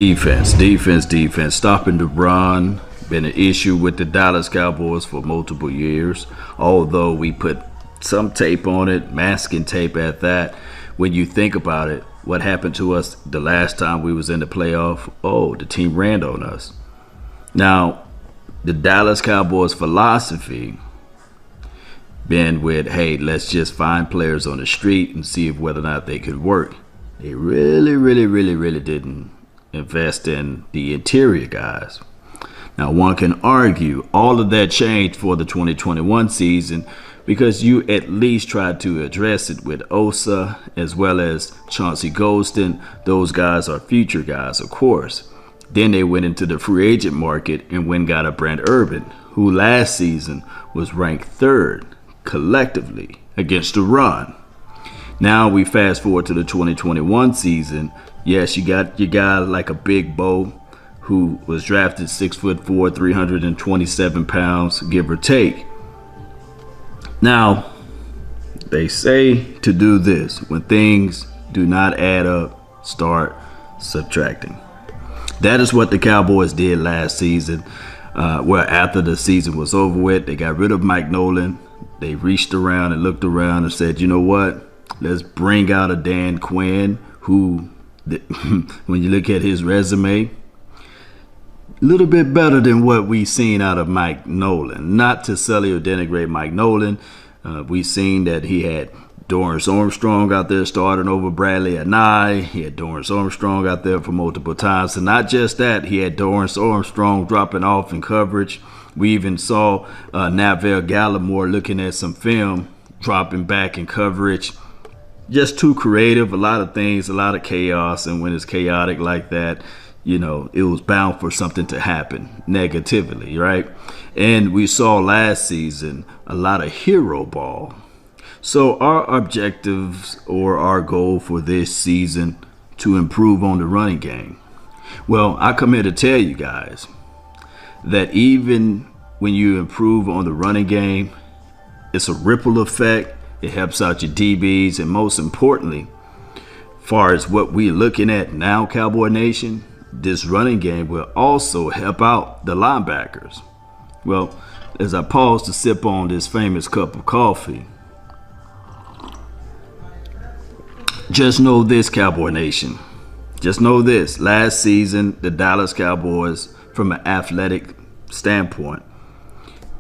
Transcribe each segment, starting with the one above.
Defense. Stopping the run. Been an issue with the Dallas Cowboys for multiple years. Although we put some tape on it, masking tape at that. When you think about it, what happened to us the last time we was in the playoff? Oh, the team ran on us. Now, the Dallas Cowboys philosophy been with, hey, let's just find players on the street and see if whether or not they could work. They really didn't invest in the interior guys. Now, one can argue all of that changed for the 2021 season because you at least tried to address it with Osa as well as Chauncey Golston. Those guys are future guys, of course. Then they went into the free agent market and went and got a Brent Urban, who last season was ranked third collectively against the run. Now we fast forward to the 2021 season. Yes, you got your guy like a Big Bo, who was drafted 6'4", 327 pounds, give or take. Now, they say to do this. When things do not add up, start subtracting. That is what the Cowboys did last season. After the season was over with, they got rid of Mike Nolan. They reached around and looked around and said, you know what? Let's bring out a Dan Quinn who, when you look at his resume, a little bit better than what we seen out of Mike Nolan. Not to sully or denigrate Mike Nolan. We seen that he had Dorrance Armstrong out there starting over Bradley Anae. He had Dorrance Armstrong out there for multiple times. And not just that, he had Dorrance Armstrong dropping off in coverage. We even saw Neville Gallimore looking at some film, dropping back in coverage. Just too creative, a lot of things, a lot of chaos. And when it's chaotic like that, you know, it was bound for something to happen negatively, right? And we saw last season a lot of hero ball. So our objectives or our goal for this season to improve on the running game. Well, I come here to tell you guys that even when you improve on the running game, it's a ripple effect. It helps out your DBs, and most importantly, far as what we're looking at now, Cowboy Nation, this running game will also help out the linebackers. Well, as I pause to sip on this famous cup of coffee, just know this, Cowboy Nation. Just know this. Last season, the Dallas Cowboys, from an athletic standpoint,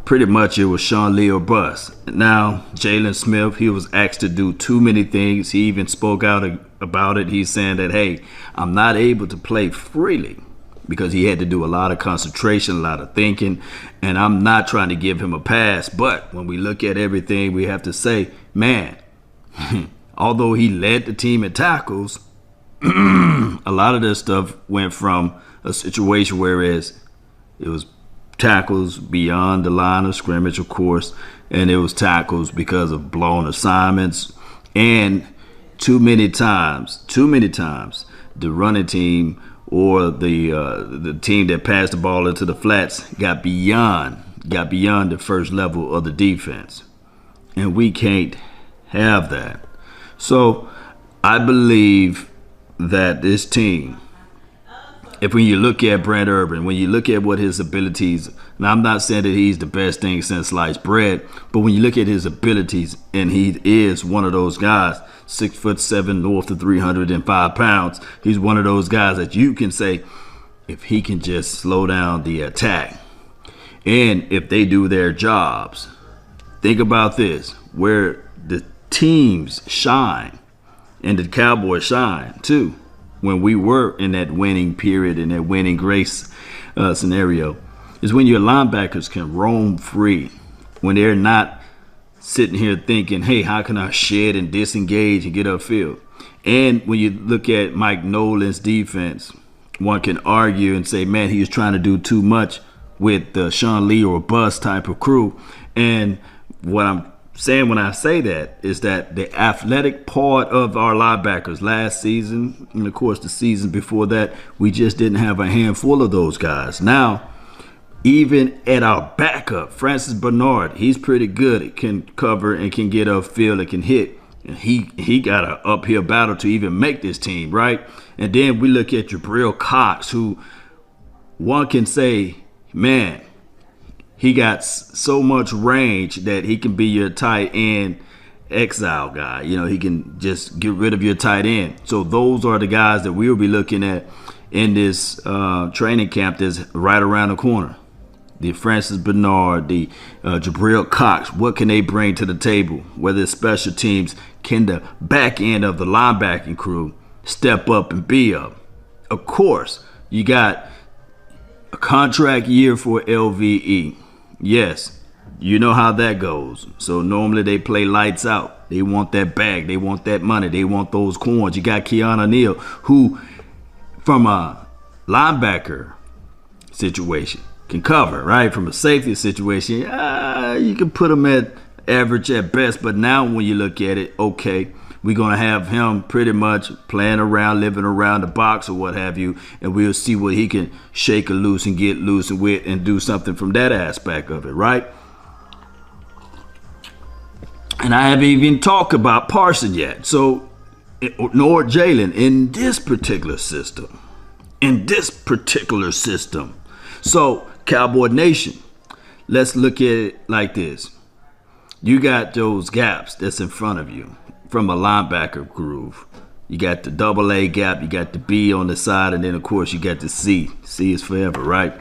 pretty much it was Sean Lee or bust. Now, Jaylon Smith, he was asked to do too many things. He even spoke out about it. He's saying that, hey, I'm not able to play freely because he had to do a lot of concentration, a lot of thinking, and I'm not trying to give him a pass. But when we look at everything, we have to say, man, although he led the team in tackles, a lot of this stuff went from a situation whereas it was tackles beyond the line of scrimmage, of course, and it was tackles because of blown assignments. And too many times, the running team or the team that passed the ball into the flats got beyond the first level of the defense. And we can't have that. So I believe that this team, when you look at Brent Urban, when you look at what his abilities, and I'm not saying that he's the best thing since sliced bread, but when you look at his abilities, and he is one of those guys, 6'7", north of 305 pounds, he's one of those guys that you can say, if he can just slow down the attack, and if they do their jobs, think about this, where the teams shine, and the Cowboys shine too, when we were in that winning period, in that winning grace scenario, is when your linebackers can roam free, when they're not sitting here thinking, hey, how can I shed and disengage and get upfield? And when you look at Mike Nolan's defense, one can argue and say, man, he was trying to do too much with the Sean Lee or bust type of crew. And what I'm saying when I say that is that the athletic part of our linebackers last season, and of course the season before that, we just didn't have a handful of those guys. Now, even at our backup, Francis Bernard, he's pretty good. It can cover and can get upfield, it can hit. He got an uphill battle to even make this team, right? And then we look at Jabril Cox, who one can say, man, he got so much range that he can be your tight end exile guy. He can just get rid of your tight end. So those are the guys that we'll be looking at in this training camp that's right around the corner. The Francis Bernard, the Jabril Cox, what can they bring to the table? Whether it's special teams, can the back end of the linebacking crew step up and be up? Of course, you got a contract year for LVE. Yes, you know how that goes. So normally they play lights out. They want that bag. They want that money. They want those coins. You got Keanu Neal, who from a linebacker situation can cover, right? From a safety situation, you can put him at average at best. But now when you look at it, okay, we're going to have him pretty much playing around, living around the box or what have you, and we'll see what he can shake loose and get loose and with and do something from that aspect of it, right? And I haven't even talked about Parsons yet, so nor Jaylon in this particular system. So, Cowboy Nation, let's look at it like this. You got those gaps that's in front of you from a linebacker groove. You got the AA gap, you got the B on the side, and then, of course, you got the C. C is forever, right?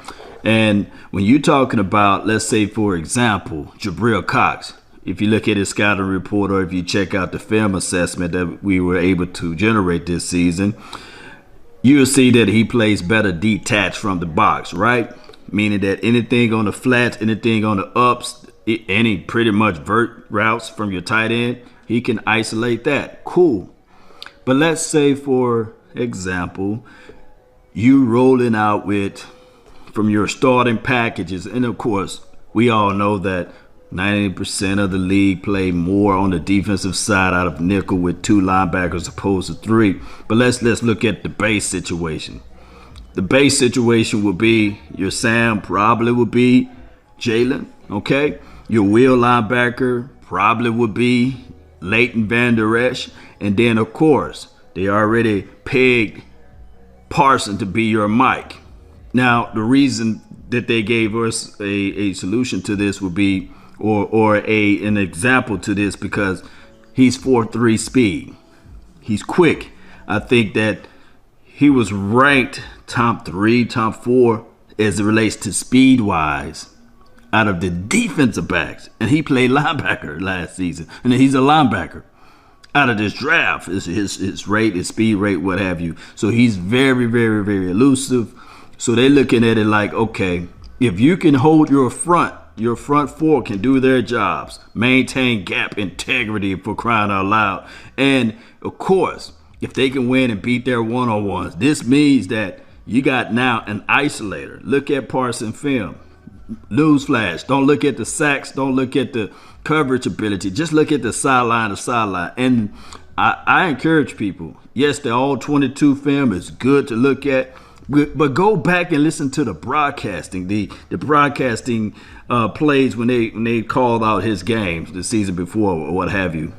And when you're talking about, let's say, for example, Jabril Cox, if you look at his scouting report or if you check out the film assessment that we were able to generate this season, you'll see that he plays better detached from the box, right? Meaning that anything on the flats, anything on the ups, any pretty much vert routes from your tight end, he can isolate that. Cool. But let's say, for example, you rolling out with from your starting packages, and of course, we all know that 90% of the league play more on the defensive side out of nickel with 2 linebackers opposed to 3. But let's look at the base situation. The base situation would be your Sam probably would be Jaylon, okay? Your wheel linebacker probably would be Leighton, Vander, Esch. And then, of course, they already pegged Parsons to be your Mike. Now, the reason that they gave us a solution to this would be, or an example to this, because he's 4.3 speed. He's quick. I think that he was ranked top 3, top 4 as it relates to speed-wise out of the defensive backs. And he played linebacker last season. And he's a linebacker. Out of this draft, his rate, his speed rate, what have you. So he's very, very, very elusive. So they're looking at it like, okay, if you can hold your front 4 can do their jobs, maintain gap integrity for crying out loud. And, of course, if they can win and beat their one-on-ones, this means that you got now an isolator. Look at Parsons film. Newsflash, don't look at the sacks, don't look at the coverage ability. Just look at the sideline to sideline. And I encourage people, yes, the all-22 film is good to look at, but go back and listen to the broadcasting, the broadcasting plays when they called out his games the season before or what have you.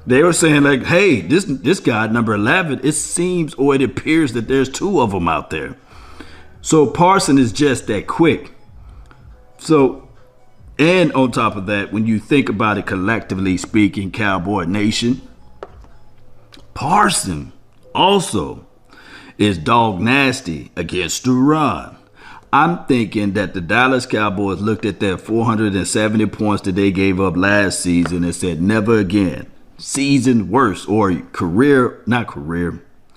They were saying like, hey, this guy, number 11, it seems or it appears that there's 2 of them out there. So Parsons is just that quick. So, and on top of that, when you think about it collectively speaking, Cowboy Nation, Parsons also is dog nasty against the run. I'm thinking that the Dallas Cowboys looked at their 470 points that they gave up last season and said, never again. Season worst, or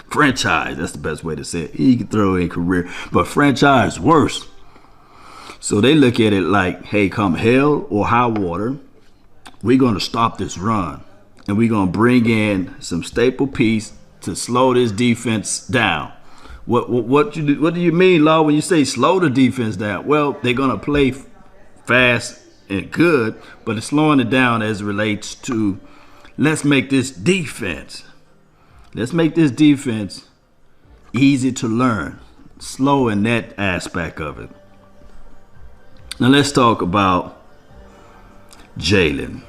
franchise. That's the best way to say it. You can throw in career, but franchise worst. So they look at it like, hey, come hell or high water, we're going to stop this run. And we're going to bring in some staple piece to slow this defense down. What do you mean, Law, when you say slow the defense down? Well, they're going to play fast and good, but it's slowing it down as it relates to let's make this defense easy to learn, slow in that aspect of it. Now let's talk about Jaylon.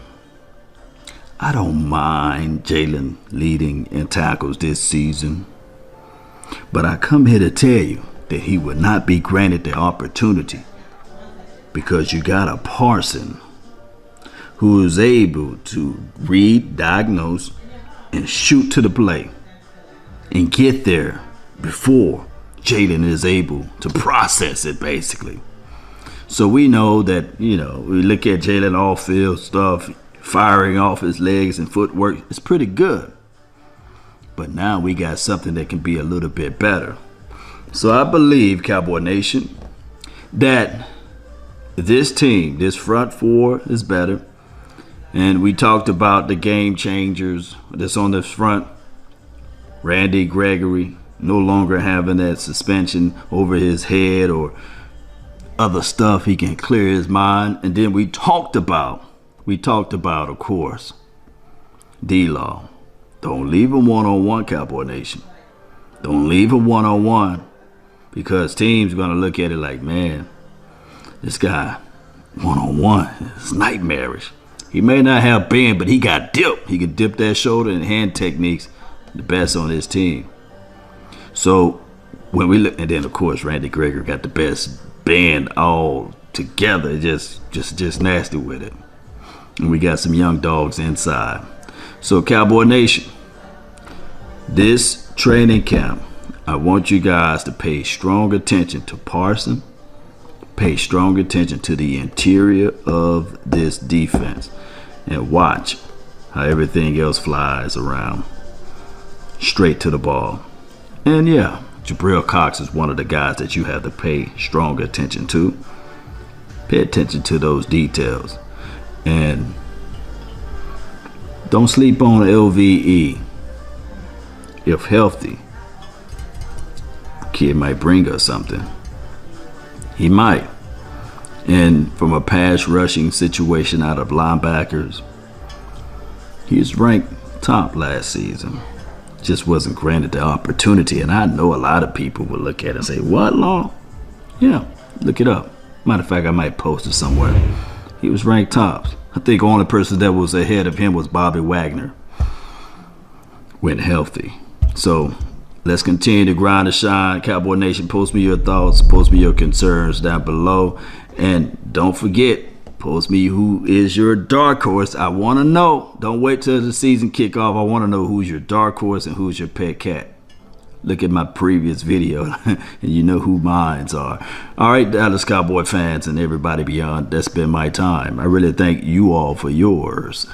I don't mind Jaylon leading in tackles this season, but I come here to tell you that he would not be granted the opportunity because you got a Parsons who is able to read, diagnose, and shoot to the play and get there before Jaylon is able to process it, basically. So we know that, we look at Jaylon off-field stuff, firing off his legs and footwork, it's pretty good. But now we got something that can be a little bit better. So I believe, Cowboy Nation, that this team, this front four is better. And we talked about the game changers that's on the front. Randy Gregory no longer having that suspension over his head or other stuff. He can clear his mind. And then we talked about, of course, D-Law. Don't leave him one-on-one, Cowboy Nation. Don't leave him one-on-one, because teams are going to look at it like, man, this guy one-on-one is nightmarish. He may not have bend, but he got dip. He can dip that shoulder and hand techniques, the best on his team. So when we look, and then of course Randy Gregory got the best bend all together, just nasty with it. And we got some young dogs inside. So Cowboy Nation, this training camp, I want you guys to pay strong attention to Parsons. Pay strong attention to the interior of this defense and watch how everything else flies around straight to the ball. And yeah, Jabril Cox is one of the guys that you have to pay strong attention to. Pay attention to those details. And don't sleep on LVE. If healthy, kid might bring us something. He might. And from a pass rushing situation out of linebackers, he's ranked top last season. Just wasn't granted the opportunity. And I know a lot of people will look at it and say, what, Law? Yeah, look it up. Matter of fact, I might post it somewhere. He was ranked top. I think the only person that was ahead of him was Bobby Wagner when healthy. So let's continue to grind and shine. Cowboy Nation, post me your thoughts, post me your concerns down below. And don't forget, post me who is your dark horse. I want to know. Don't wait till the season kickoff. I want to know who's your dark horse and who's your pet cat. Look at my previous video and you know who mines are. All right, Dallas Cowboy fans and everybody beyond, that's been my time. I really thank you all for yours.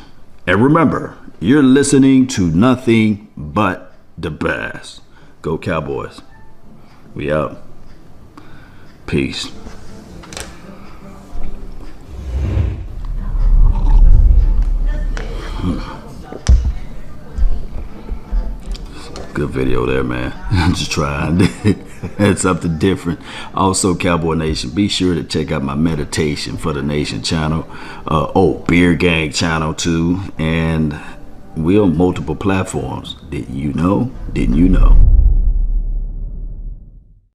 And remember, you're listening to nothing but the best. Go Cowboys. We out. Peace. Good video there, man. I'm just trying. It's something different. Also, Cowboy Nation, be sure to check out my Meditation for the Nation channel. Beer Gang channel too. And we're on multiple platforms. Didn't you know? Didn't you know?